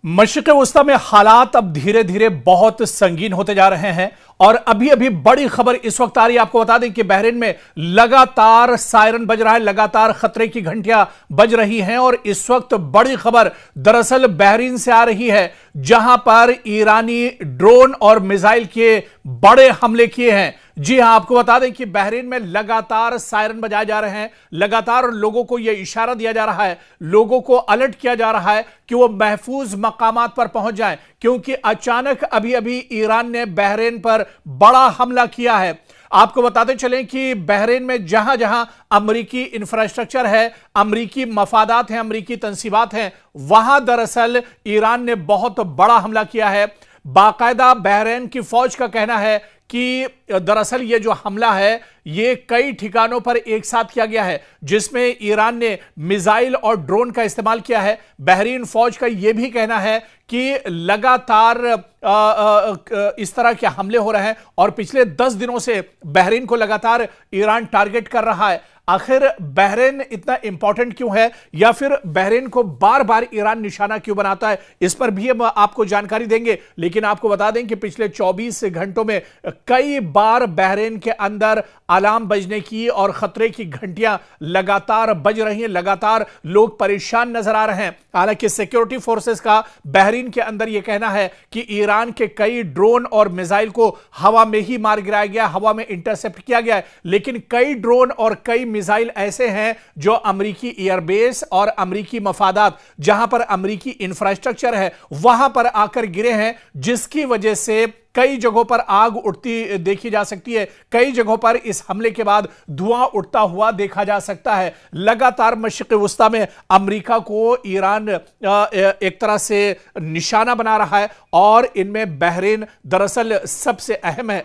मशरिक़ वस्ता में हालात अब धीरे धीरे बहुत संगीन होते जा रहे हैं और अभी अभी बड़ी खबर इस वक्त आ रही है। आपको बता दें कि बहरीन में लगातार सायरन बज रहा है, लगातार खतरे की घंटियां बज रही हैं और इस वक्त बड़ी खबर दरअसल बहरीन से आ रही है, जहां पर ईरानी ड्रोन और मिसाइल के बड़े हमले किए हैं। जी हां, आपको बता दें कि बहरीन में लगातार सायरन बजाए जा रहे हैं, लगातार लोगों को यह इशारा दिया जा रहा है, लोगों को अलर्ट किया जा रहा है कि वो महफूज मकामात पर पहुंच जाएं, क्योंकि अचानक अभी अभी ईरान ने बहरीन पर बड़ा हमला किया है। आपको बताते चलें कि बहरीन में जहां जहां अमरीकी इंफ्रास्ट्रक्चर है, अमरीकी मफादात हैं, अमरीकी तंसीबात हैं, वहां दरअसल ईरान ने बहुत बड़ा हमला किया है। बाकायदा बहरीन की फौज का कहना है कि दरअसल ये जो हमला है ये कई ठिकानों पर एक साथ किया गया है, जिसमें ईरान ने मिसाइल और ड्रोन का इस्तेमाल किया है। बहरीन फौज का यह भी कहना है कि लगातार इस तरह के हमले हो रहे हैं और पिछले 10 दिनों से बहरीन को लगातार ईरान टारगेट कर रहा है। आखिर बहरीन इतना इंपॉर्टेंट क्यों है, या फिर बहरीन को बार बार ईरान निशाना क्यों बनाता है, इस पर भी हम आपको जानकारी देंगे। लेकिन आपको बता दें कि पिछले 24 घंटों में कई बार बहरीन के अंदर अलार्म बजने की और खतरे की घंटियां लगातार बज रही हैं, लगातार लोग परेशान नजर आ रहे हैं। हालांकि सिक्योरिटी फोर्सेस का बहरीन के अंदर यह कहना है कि ईरान के कई ड्रोन और मिसाइल को हवा में ही मार गिराया गया, हवा में इंटरसेप्ट किया गया है। लेकिन कई ड्रोन और कई मिसाइल ऐसे हैं जो अमरीकी एयरबेस और अमरीकी मफादात, जहां पर अमरीकी इंफ्रास्ट्रक्चर है, वहां पर आकर गिरे हैं, जिसकी वजह से कई जगहों पर आग उठती देखी जा सकती है। कई जगहों पर इस हमले के बाद धुआं उठता हुआ देखा जा सकता है। लगातार मशरिक़ वस्ता में अमेरिका को ईरान एक तरह से निशाना बना रहा है और इनमें बहरीन दरअसल सबसे अहम है,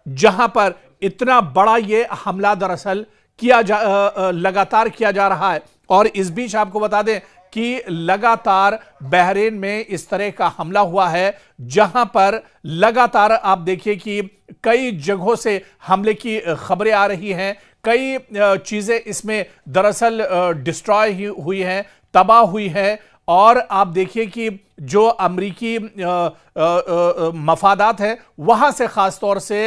जहां पर इतना बड़ा यह हमला दरअसल लगातार किया जा रहा है। और इस बीच आपको बता दें कि लगातार बहरीन में इस तरह का हमला हुआ है, जहां पर लगातार आप देखिए कि कई जगहों से हमले की खबरें आ रही हैं। कई चीजें इसमें दरअसल डिस्ट्रॉय हुई हैं, तबाह हुई है। और आप देखिए कि जो अमरीकी मफादात हैं, वहां से खास तौर से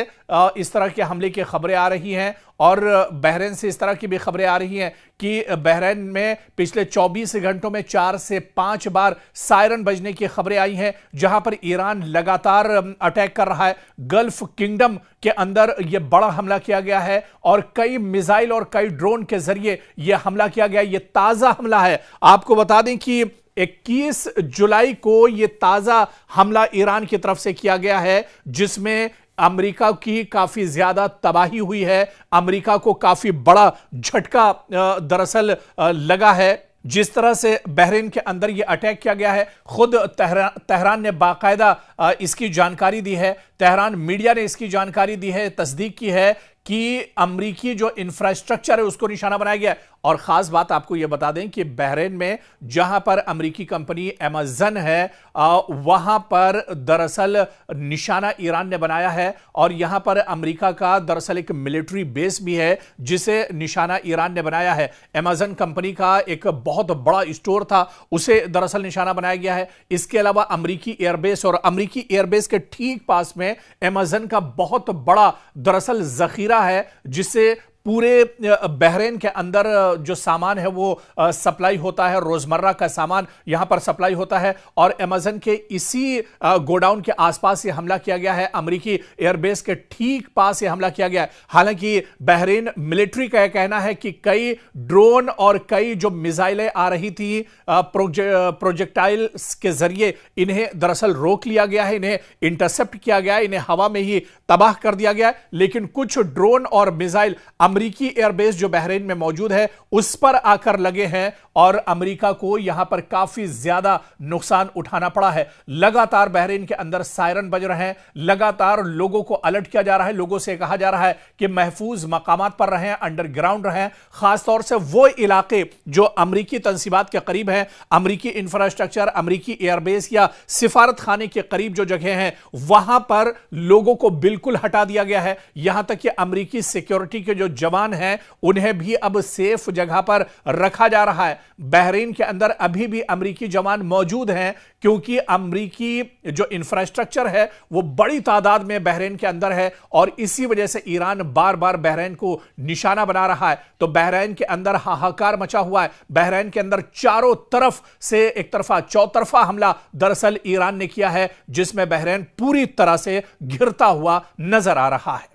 इस तरह के हमले की खबरें आ रही हैं और बहरीन से इस तरह की भी खबरें आ रही हैं कि बहरीन में पिछले 24 घंटों में 4 से 5 बार सायरन बजने की खबरें आई हैं, जहां पर ईरान लगातार अटैक कर रहा है। गल्फ किंगडम के अंदर यह बड़ा हमला किया गया है और कई मिसाइल और कई ड्रोन के जरिए यह हमला किया गया। यह ताजा हमला है। आपको बता दें कि 21 जुलाई को यह ताजा हमला ईरान की तरफ से किया गया है, जिसमें अमेरिका की काफी ज्यादा तबाही हुई है। अमेरिका को काफी बड़ा झटका दरअसल लगा है। जिस तरह से बहरीन के अंदर यह अटैक किया गया है, खुद तेहरान ने बाकायदा इसकी जानकारी दी है। तेहरान मीडिया ने इसकी जानकारी दी है, तस्दीक की है कि अमरीकी जो इंफ्रास्ट्रक्चर है उसको निशाना बनाया गया है। और खास बात आपको यह बता दें कि बहरीन में जहां पर अमरीकी कंपनी अमेज़न है, वहां पर दरअसल निशाना ईरान ने बनाया है और यहां पर अमरीका का दरअसल एक मिलिट्री बेस भी है, जिसे निशाना ईरान ने बनाया है। अमेज़न कंपनी का एक बहुत बड़ा स्टोर था, उसे दरअसल निशाना बनाया गया है। इसके अलावा अमरीकी एयरबेस, और अमरीकी एयरबेस के ठीक पास में अमेज़न का बहुत बड़ा दरअसल जखीरा है, जिससे पूरे बहरीन के अंदर जो सामान है वो सप्लाई होता है, रोजमर्रा का सामान यहां पर सप्लाई होता है। और अमेज़न के इसी गोडाउन के आसपास ये हमला किया गया है, अमेरिकी एयरबेस के ठीक पास ये हमला किया गया है। हालांकि बहरीन मिलिट्री का यह कहना है कि कई ड्रोन और कई जो मिसाइलें आ रही थी प्रोजेक्टाइल्स के जरिए, इन्हें दरअसल रोक लिया गया है, इन्हें इंटरसेप्ट किया गया है, इन्हें हवा में ही तबाह कर दिया गया है। लेकिन कुछ ड्रोन और मिसाइल अमरीकी एयरबेस जो बहरीन में मौजूद है उस पर आकर लगे हैं और अमेरिका को यहां पर काफी ज्यादा नुकसान उठाना पड़ा है। लगातार बहरीन के अंदर सायरन बज रहे हैं, लगातार लोगों को अलर्ट किया जा रहा है, लोगों से कहा जा रहा है कि महफूज मकामात पर रहें, अंडरग्राउंड रहें। खासतौर से वो इलाके जो अमरीकी तंसीबात के करीब हैं, अमरीकी इंफ्रास्ट्रक्चर, अमरीकी एयरबेस या सिफारत खाने के करीब जो जगह हैं, वहां पर लोगों को बिल्कुल हटा दिया गया है। यहां तक कि अमरीकी सिक्योरिटी के जो जवान हैं उन्हें भी अब सेफ जगह पर रखा जा रहा है। बहरीन के अंदर अभी भी अमेरिकी जवान मौजूद हैं, क्योंकि अमेरिकी जो इंफ्रास्ट्रक्चर है वो बड़ी तादाद में बहरीन के अंदर है और इसी वजह से ईरान बार बार बहरीन को निशाना बना रहा है। तो बहरीन के अंदर हाहाकार मचा हुआ है। बहरीन के अंदर चारों तरफ से एक तरफा चौतरफा हमला दरअसल ईरान ने किया है, जिसमें बहरीन पूरी तरह से घिरता हुआ नजर आ रहा है।